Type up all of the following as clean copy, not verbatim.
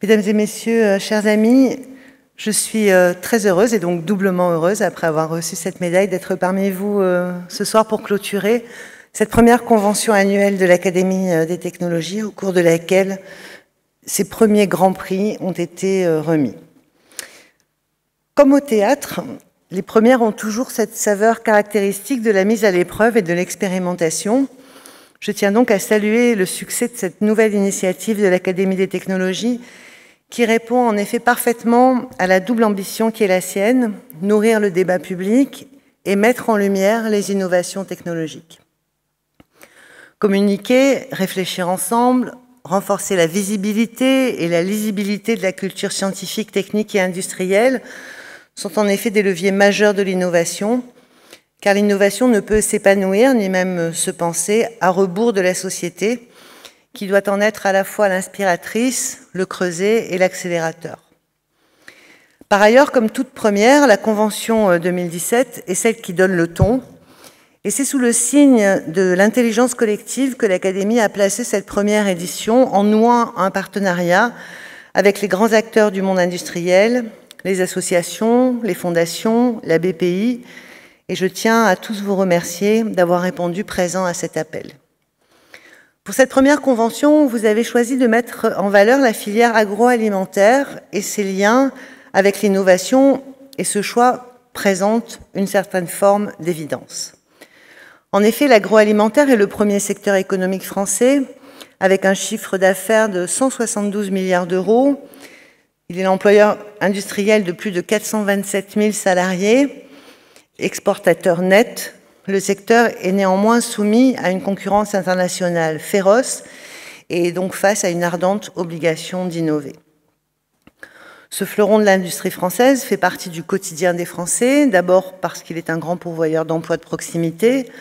Mesdames et messieurs, chers amis, je suis très heureuse et donc doublement heureuse, après avoir reçu cette médaille, d'être parmi vous ce soir pour clôturer cette première convention annuelle de l'Académie des technologies, au cours de laquelle ces premiers grands prix ont été remis. Comme au théâtre, les premières ont toujours cette saveur caractéristique de la mise à l'épreuve et de l'expérimentation. Je tiens donc à saluer le succès de cette nouvelle initiative de l'Académie des technologies, qui répond en effet parfaitement à la double ambition qui est la sienne, nourrir le débat public et mettre en lumière les innovations technologiques. Communiquer, réfléchir ensemble, renforcer la visibilité et la lisibilité de la culture scientifique, technique et industrielle sont en effet des leviers majeurs de l'innovation, car l'innovation ne peut s'épanouir, ni même se penser, à rebours de la société, qui doit en être à la fois l'inspiratrice, le creuset et l'accélérateur. Par ailleurs, comme toute première, la Convention 2017 est celle qui donne le ton, et c'est sous le signe de l'intelligence collective que l'Académie a placé cette première édition en nouant un partenariat avec les grands acteurs du monde industriel, les associations, les fondations, la BPI, et je tiens à tous vous remercier d'avoir répondu présent à cet appel. Pour cette première convention, vous avez choisi de mettre en valeur la filière agroalimentaire et ses liens avec l'innovation, et ce choix présente une certaine forme d'évidence. En effet, l'agroalimentaire est le premier secteur économique français, avec un chiffre d'affaires de 172 milliards d'euros. Il est l'employeur industriel de plus de 427 000 salariés, exportateur net. Le secteur est néanmoins soumis à une concurrence internationale féroce et donc face à une ardente obligation d'innover. Ce fleuron de l'industrie française fait partie du quotidien des Français, d'abord parce qu'il est un grand pourvoyeur d'emplois de proximité,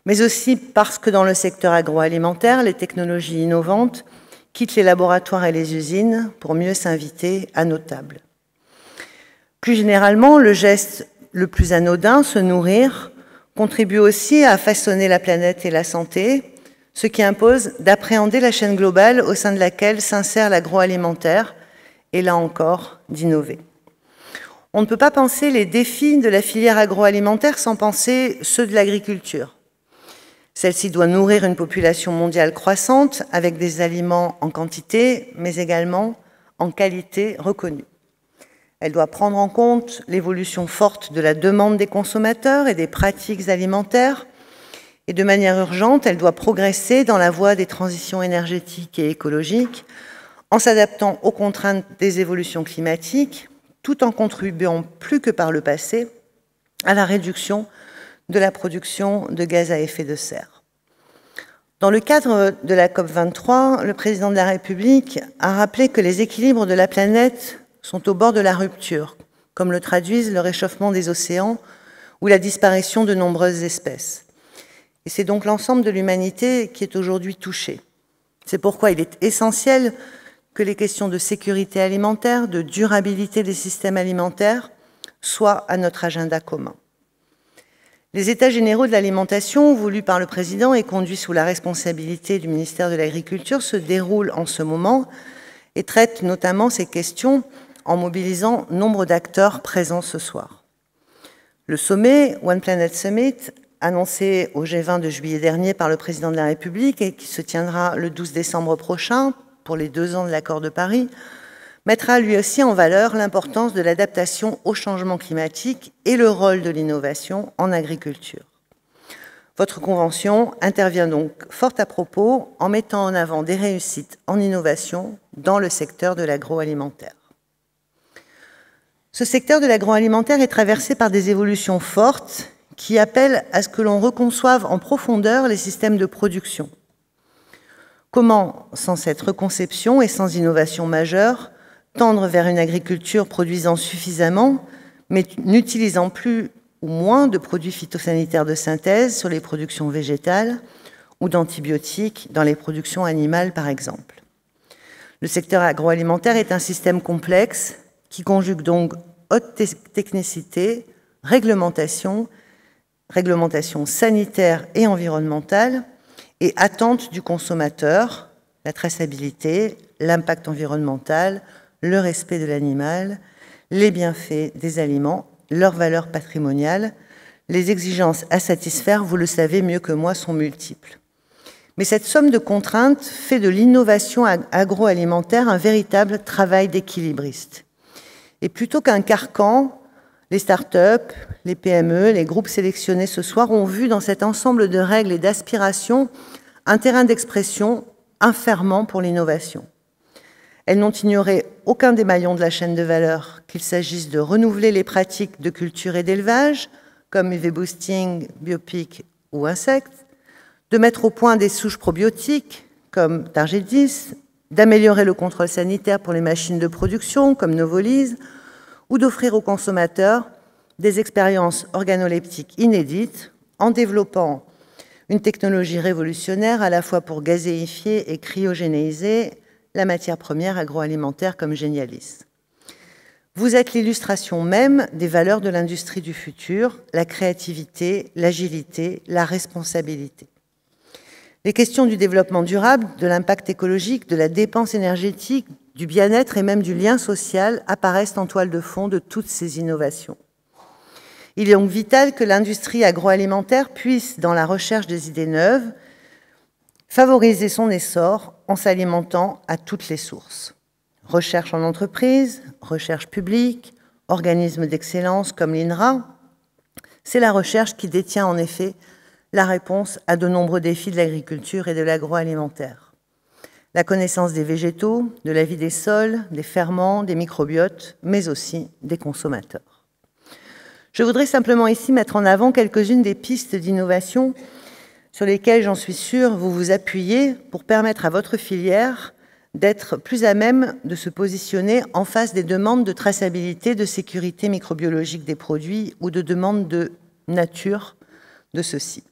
mais aussi parce que dans le secteur agroalimentaire, les technologies innovantes quittent les laboratoires et les usines pour mieux s'inviter à nos tables. Plus généralement, le geste le plus anodin, se nourrir, contribue aussi à façonner la planète et la santé, ce qui impose d'appréhender la chaîne globale au sein de laquelle s'insère l'agroalimentaire, et là encore, d'innover. On ne peut pas penser les défis de la filière agroalimentaire sans penser ceux de l'agriculture. Celle-ci doit nourrir une population mondiale croissante avec des aliments en quantité, mais également en qualité reconnue. Elle doit prendre en compte l'évolution forte de la demande des consommateurs et des pratiques alimentaires. Et de manière urgente, elle doit progresser dans la voie des transitions énergétiques et écologiques, en s'adaptant aux contraintes des évolutions climatiques, tout en contribuant plus que par le passé à la réduction de la production de gaz à effet de serre. Dans le cadre de la COP23, le président de la République a rappelé que les équilibres de la planète sont au bord de la rupture, comme le traduisent le réchauffement des océans ou la disparition de nombreuses espèces. Et c'est donc l'ensemble de l'humanité qui est aujourd'hui touchée. C'est pourquoi il est essentiel que les questions de sécurité alimentaire, de durabilité des systèmes alimentaires soient à notre agenda commun. Les États généraux de l'alimentation, voulus par le président et conduits sous la responsabilité du ministère de l'Agriculture, se déroulent en ce moment et traitent notamment ces questions en mobilisant nombre d'acteurs présents ce soir. Le sommet One Planet Summit, annoncé au G20 de juillet dernier par le président de la République et qui se tiendra le 12 décembre prochain pour les 2 ans de l'accord de Paris, mettra lui aussi en valeur l'importance de l'adaptation au changement climatique et le rôle de l'innovation en agriculture. Votre convention intervient donc fort à propos en mettant en avant des réussites en innovation dans le secteur de l'agroalimentaire. Ce secteur de l'agroalimentaire est traversé par des évolutions fortes qui appellent à ce que l'on reconçoive en profondeur les systèmes de production. Comment, sans cette reconception et sans innovation majeure, tendre vers une agriculture produisant suffisamment, mais n'utilisant plus ou moins de produits phytosanitaires de synthèse sur les productions végétales ou d'antibiotiques dans les productions animales, par exemple. Le secteur agroalimentaire est un système complexe qui conjugue donc haute technicité, réglementation sanitaire et environnementale et attente du consommateur, la traçabilité, l'impact environnemental, le respect de l'animal, les bienfaits des aliments, leur valeur patrimoniale. Les exigences à satisfaire, vous le savez mieux que moi, sont multiples. Mais cette somme de contraintes fait de l'innovation agroalimentaire un véritable travail d'équilibriste. Et plutôt qu'un carcan, les start-up, les PME, les groupes sélectionnés ce soir ont vu dans cet ensemble de règles et d'aspirations un terrain d'expression, un ferment pour l'innovation. Elles n'ont ignoré aucun des maillons de la chaîne de valeur, qu'il s'agisse de renouveler les pratiques de culture et d'élevage, comme UV Boosting, Biopic ou insectes, de mettre au point des souches probiotiques, comme Targédis, d'améliorer le contrôle sanitaire pour les machines de production, comme Novolise, ou d'offrir aux consommateurs des expériences organoleptiques inédites en développant une technologie révolutionnaire à la fois pour gazéifier et cryogénéiser la matière première agroalimentaire comme Génialis. Vous êtes l'illustration même des valeurs de l'industrie du futur, la créativité, l'agilité, la responsabilité. Les questions du développement durable, de l'impact écologique, de la dépense énergétique, du bien-être et même du lien social apparaissent en toile de fond de toutes ces innovations. Il est donc vital que l'industrie agroalimentaire puisse, dans la recherche des idées neuves, favoriser son essor en s'alimentant à toutes les sources. Recherche en entreprise, recherche publique, organismes d'excellence comme l'INRA, c'est la recherche qui détient en effet la réponse à de nombreux défis de l'agriculture et de l'agroalimentaire. La connaissance des végétaux, de la vie des sols, des ferments, des microbiotes, mais aussi des consommateurs. Je voudrais simplement ici mettre en avant quelques-unes des pistes d'innovation sur lesquelles, j'en suis sûre, vous vous appuyez pour permettre à votre filière d'être plus à même de se positionner en face des demandes de traçabilité, de sécurité microbiologique des produits ou de demandes de nature de ceux-ci.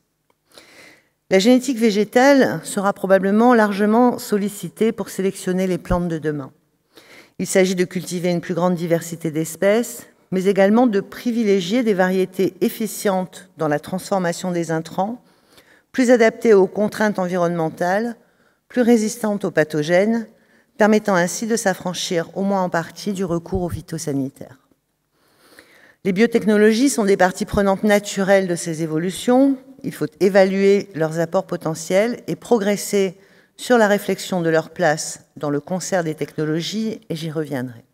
La génétique végétale sera probablement largement sollicitée pour sélectionner les plantes de demain. Il s'agit de cultiver une plus grande diversité d'espèces, mais également de privilégier des variétés efficientes dans la transformation des intrants, plus adaptées aux contraintes environnementales, plus résistantes aux pathogènes, permettant ainsi de s'affranchir au moins en partie du recours aux phytosanitaires. Les biotechnologies sont des parties prenantes naturelles de ces évolutions. Il faut évaluer leurs apports potentiels et progresser sur la réflexion de leur place dans le concert des technologies, et j'y reviendrai.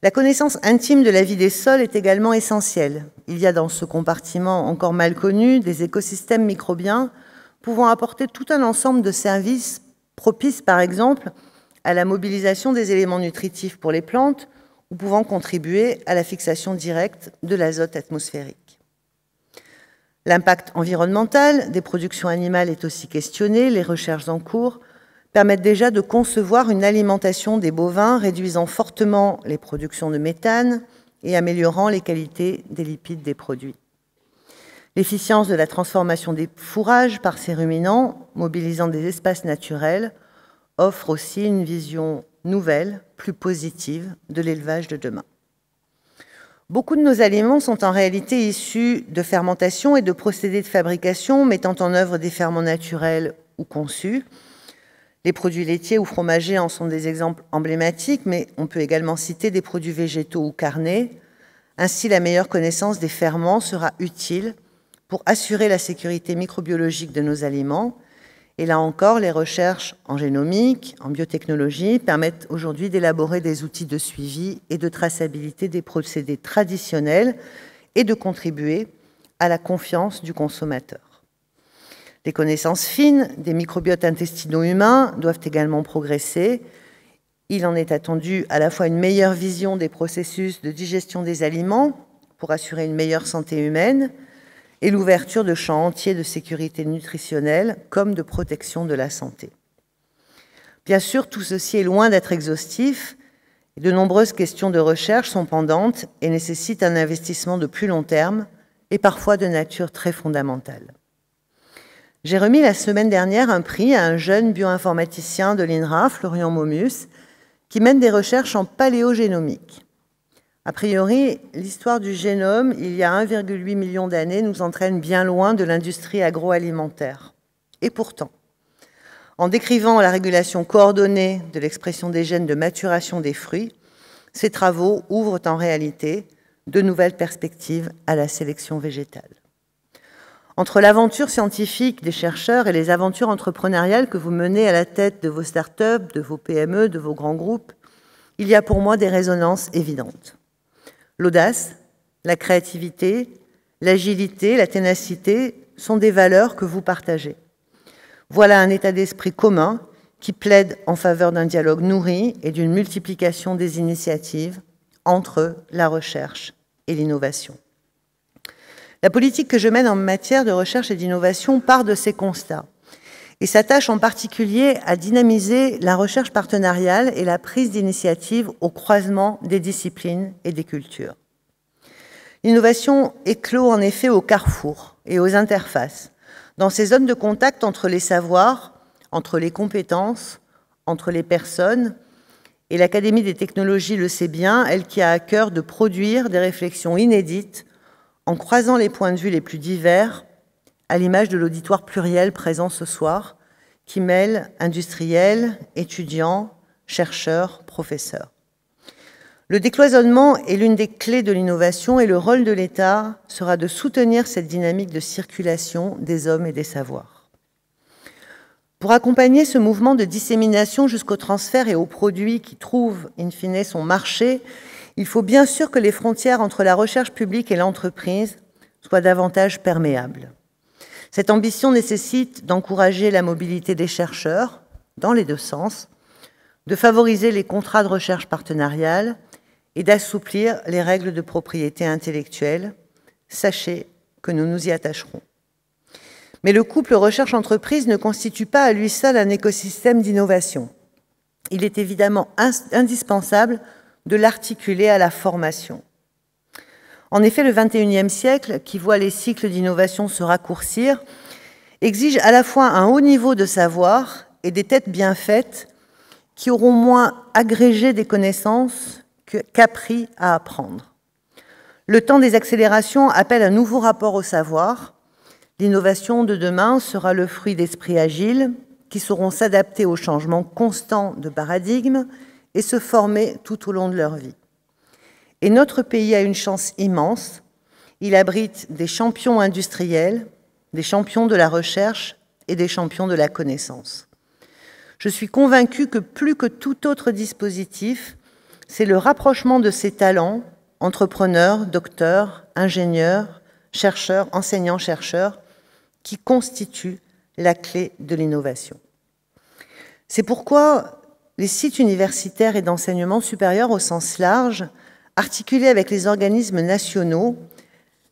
La connaissance intime de la vie des sols est également essentielle. Il y a dans ce compartiment encore mal connu des écosystèmes microbiens pouvant apporter tout un ensemble de services propices, par exemple, à la mobilisation des éléments nutritifs pour les plantes ou pouvant contribuer à la fixation directe de l'azote atmosphérique. L'impact environnemental des productions animales est aussi questionné. Les recherches en cours permettent déjà de concevoir une alimentation des bovins réduisant fortement les productions de méthane et améliorant les qualités des lipides des produits. L'efficience de la transformation des fourrages par ces ruminants, mobilisant des espaces naturels, offre aussi une vision nouvelle, plus positive de l'élevage de demain. Beaucoup de nos aliments sont en réalité issus de fermentation et de procédés de fabrication mettant en œuvre des ferments naturels ou conçus. Les produits laitiers ou fromagers en sont des exemples emblématiques, mais on peut également citer des produits végétaux ou carnés. Ainsi, la meilleure connaissance des ferments sera utile pour assurer la sécurité microbiologique de nos aliments. Et là encore, les recherches en génomique, en biotechnologie, permettent aujourd'hui d'élaborer des outils de suivi et de traçabilité des procédés traditionnels et de contribuer à la confiance du consommateur. Les connaissances fines des microbiotes intestinaux humains doivent également progresser. Il en est attendu à la fois une meilleure vision des processus de digestion des aliments pour assurer une meilleure santé humaine et l'ouverture de champs entiers de sécurité nutritionnelle comme de protection de la santé. Bien sûr, tout ceci est loin d'être exhaustif. De nombreuses questions de recherche sont pendantes et nécessitent un investissement de plus long terme et parfois de nature très fondamentale. J'ai remis la semaine dernière un prix à un jeune bioinformaticien de l'INRA, Florian Momus, qui mène des recherches en paléogénomique. A priori, l'histoire du génome, il y a 1,8 million d'années, nous entraîne bien loin de l'industrie agroalimentaire. Et pourtant, En décrivant la régulation coordonnée de l'expression des gènes de maturation des fruits, ces travaux ouvrent en réalité de nouvelles perspectives à la sélection végétale. Entre l'aventure scientifique des chercheurs et les aventures entrepreneuriales que vous menez à la tête de vos start-up, de vos PME, de vos grands groupes, il y a pour moi des résonances évidentes. L'audace, la créativité, l'agilité, la ténacité sont des valeurs que vous partagez. Voilà un état d'esprit commun qui plaide en faveur d'un dialogue nourri et d'une multiplication des initiatives entre la recherche et l'innovation. La politique que je mène en matière de recherche et d'innovation part de ces constats et s'attache en particulier à dynamiser la recherche partenariale et la prise d'initiative au croisement des disciplines et des cultures. L'innovation éclot en effet au carrefour et aux interfaces, dans ces zones de contact entre les savoirs, entre les compétences, entre les personnes, et l'Académie des technologies le sait bien, elle qui a à cœur de produire des réflexions inédites en croisant les points de vue les plus divers, à l'image de l'auditoire pluriel présent ce soir, qui mêle industriels, étudiants, chercheurs, professeurs. Le décloisonnement est l'une des clés de l'innovation et le rôle de l'État sera de soutenir cette dynamique de circulation des hommes et des savoirs. Pour accompagner ce mouvement de dissémination jusqu'au transfert et aux produits qui trouvent, in fine, son marché, il faut bien sûr que les frontières entre la recherche publique et l'entreprise soient davantage perméables. Cette ambition nécessite d'encourager la mobilité des chercheurs, dans les deux sens, de favoriser les contrats de recherche partenariale et d'assouplir les règles de propriété intellectuelle. Sachez que nous nous y attacherons. Mais le couple recherche-entreprise ne constitue pas à lui seul un écosystème d'innovation. Il est évidemment indispensable de l'articuler à la formation. En effet, le XXIe siècle, qui voit les cycles d'innovation se raccourcir, exige à la fois un haut niveau de savoir et des têtes bien faites qui auront moins agrégé des connaissances qu'appris à apprendre. Le temps des accélérations appelle un nouveau rapport au savoir. L'innovation de demain sera le fruit d'esprits agiles qui sauront s'adapter aux changements constants de paradigme et se former tout au long de leur vie. Et notre pays a une chance immense. Il abrite des champions industriels, des champions de la recherche et des champions de la connaissance. Je suis convaincue que plus que tout autre dispositif, c'est le rapprochement de ces talents, entrepreneurs, docteurs, ingénieurs, chercheurs, enseignants-chercheurs, qui constitue la clé de l'innovation. C'est pourquoi les sites universitaires et d'enseignement supérieur au sens large, articulés avec les organismes nationaux,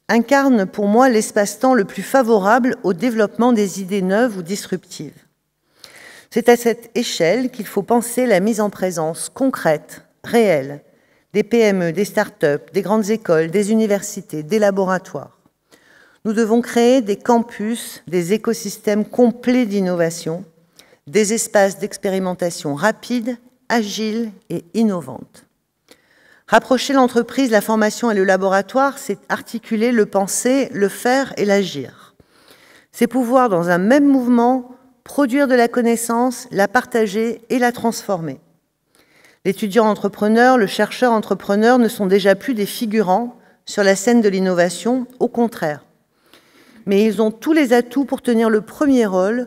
incarnent pour moi l'espace-temps le plus favorable au développement des idées neuves ou disruptives. C'est à cette échelle qu'il faut penser la mise en présence concrète, réelle, des PME, des start-up, des grandes écoles, des universités, des laboratoires. Nous devons créer des campus, des écosystèmes complets d'innovation, des espaces d'expérimentation rapides, agiles et innovantes. Rapprocher l'entreprise, la formation et le laboratoire, c'est articuler le penser, le faire et l'agir. C'est pouvoir, dans un même mouvement, produire de la connaissance, la partager et la transformer. L'étudiant entrepreneur, le chercheur entrepreneur ne sont déjà plus des figurants sur la scène de l'innovation, au contraire. Mais ils ont tous les atouts pour tenir le premier rôle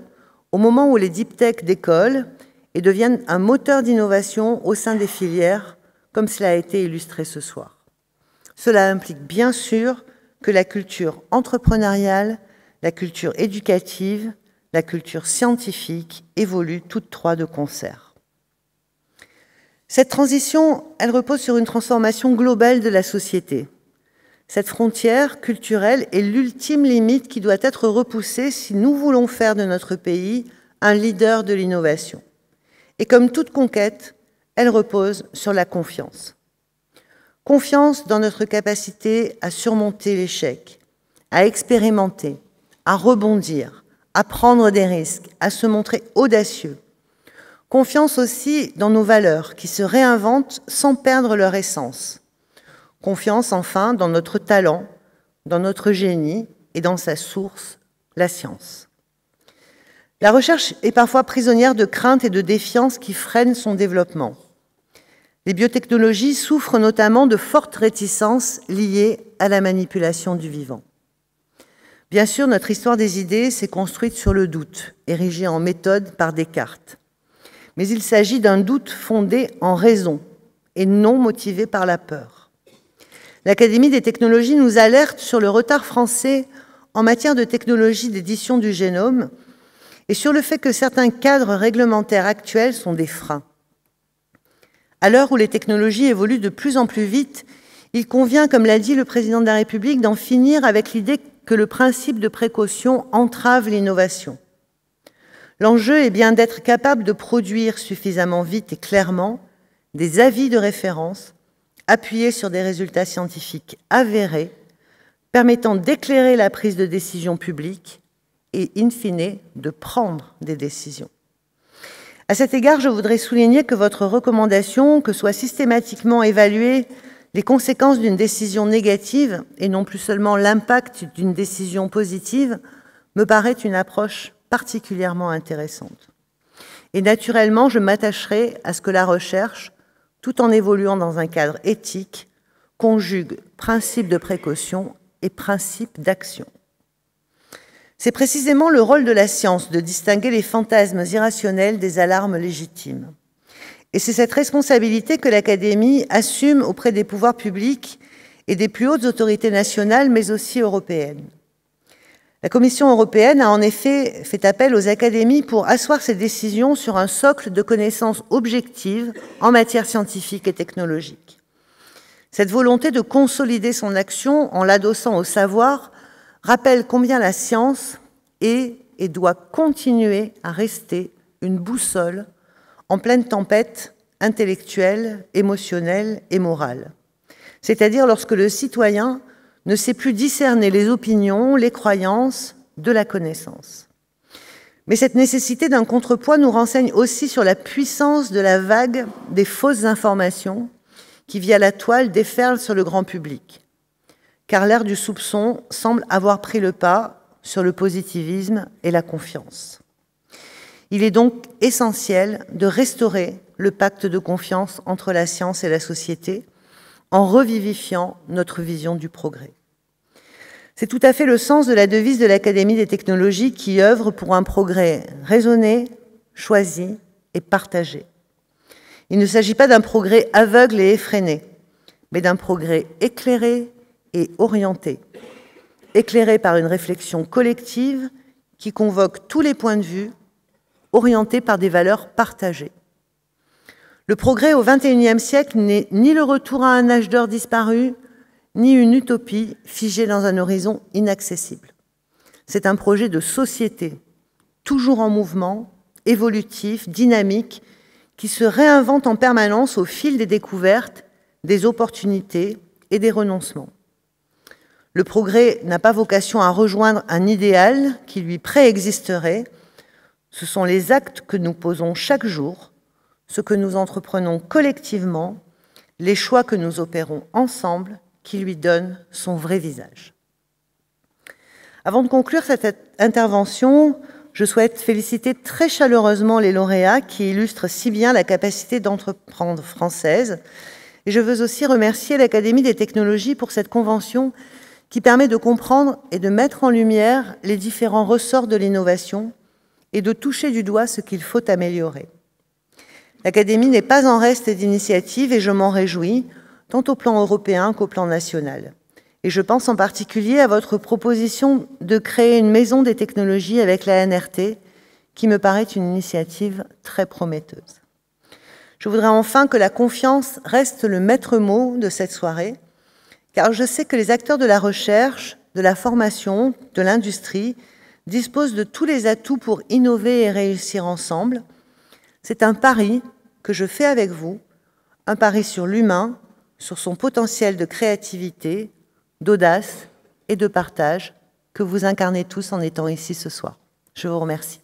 au moment où les deep tech décollent et deviennent un moteur d'innovation au sein des filières, comme cela a été illustré ce soir. Cela implique bien sûr que la culture entrepreneuriale, la culture éducative, la culture scientifique évoluent toutes trois de concert. Cette transition, elle repose sur une transformation globale de la société. Cette frontière culturelle est l'ultime limite qui doit être repoussée si nous voulons faire de notre pays un leader de l'innovation. Et comme toute conquête, elle repose sur la confiance. Confiance dans notre capacité à surmonter l'échec, à expérimenter, à rebondir, à prendre des risques, à se montrer audacieux. Confiance aussi dans nos valeurs qui se réinventent sans perdre leur essence. Confiance enfin dans notre talent, dans notre génie et dans sa source, la science. La recherche est parfois prisonnière de craintes et de défiances qui freinent son développement. Les biotechnologies souffrent notamment de fortes réticences liées à la manipulation du vivant. Bien sûr, notre histoire des idées s'est construite sur le doute, érigé en méthode par Descartes. Mais il s'agit d'un doute fondé en raison et non motivé par la peur. L'Académie des technologies nous alerte sur le retard français en matière de technologie d'édition du génome et sur le fait que certains cadres réglementaires actuels sont des freins. À l'heure où les technologies évoluent de plus en plus vite, il convient, comme l'a dit le président de la République, d'en finir avec l'idée que le principe de précaution entrave l'innovation. L'enjeu est bien d'être capable de produire suffisamment vite et clairement des avis de référence appuyés sur des résultats scientifiques avérés, permettant d'éclairer la prise de décision publique et, in fine, de prendre des décisions. À cet égard, je voudrais souligner que votre recommandation que soient systématiquement évaluées les conséquences d'une décision négative et non plus seulement l'impact d'une décision positive me paraît une approche particulièrement intéressante. Et naturellement, je m'attacherai à ce que la recherche, tout en évoluant dans un cadre éthique, conjugue principe de précaution et principe d'action. C'est précisément le rôle de la science de distinguer les fantasmes irrationnels des alarmes légitimes. Et c'est cette responsabilité que l'Académie assume auprès des pouvoirs publics et des plus hautes autorités nationales, mais aussi européennes. La Commission européenne a en effet fait appel aux académies pour asseoir ses décisions sur un socle de connaissances objectives en matière scientifique et technologique. Cette volonté de consolider son action en l'adossant au savoir rappelle combien la science est et doit continuer à rester une boussole en pleine tempête intellectuelle, émotionnelle et morale. C'est-à-dire lorsque le citoyen ne sait plus discerner les opinions, les croyances de la connaissance. Mais cette nécessité d'un contrepoids nous renseigne aussi sur la puissance de la vague des fausses informations qui, via la toile, déferlent sur le grand public. Car l'ère du soupçon semble avoir pris le pas sur le positivisme et la confiance. Il est donc essentiel de restaurer le pacte de confiance entre la science et la société en revivifiant notre vision du progrès. C'est tout à fait le sens de la devise de l'Académie des technologies qui œuvre pour un progrès raisonné, choisi et partagé. Il ne s'agit pas d'un progrès aveugle et effréné, mais d'un progrès éclairé et orienté, éclairé par une réflexion collective qui convoque tous les points de vue, orienté par des valeurs partagées. Le progrès au XXIe siècle n'est ni le retour à un âge d'or disparu, ni une utopie figée dans un horizon inaccessible. C'est un projet de société, toujours en mouvement, évolutif, dynamique, qui se réinvente en permanence au fil des découvertes, des opportunités et des renoncements. Le progrès n'a pas vocation à rejoindre un idéal qui lui préexisterait. Ce sont les actes que nous posons chaque jour, ce que nous entreprenons collectivement, les choix que nous opérons ensemble, qui lui donnent son vrai visage. Avant de conclure cette intervention, je souhaite féliciter très chaleureusement les lauréats qui illustrent si bien la capacité d'entreprendre française. Et je veux aussi remercier l'Académie des technologies pour cette convention qui permet de comprendre et de mettre en lumière les différents ressorts de l'innovation et de toucher du doigt ce qu'il faut améliorer. L'Académie n'est pas en reste d'initiative et je m'en réjouis, tant au plan européen qu'au plan national. Et je pense en particulier à votre proposition de créer une maison des technologies avec la NRT, qui me paraît une initiative très prometteuse. Je voudrais enfin que la confiance reste le maître mot de cette soirée, car je sais que les acteurs de la recherche, de la formation, de l'industrie disposent de tous les atouts pour innover et réussir ensemble. C'est un pari que je fais avec vous, un pari sur l'humain, sur son potentiel de créativité, d'audace et de partage que vous incarnez tous en étant ici ce soir. Je vous remercie.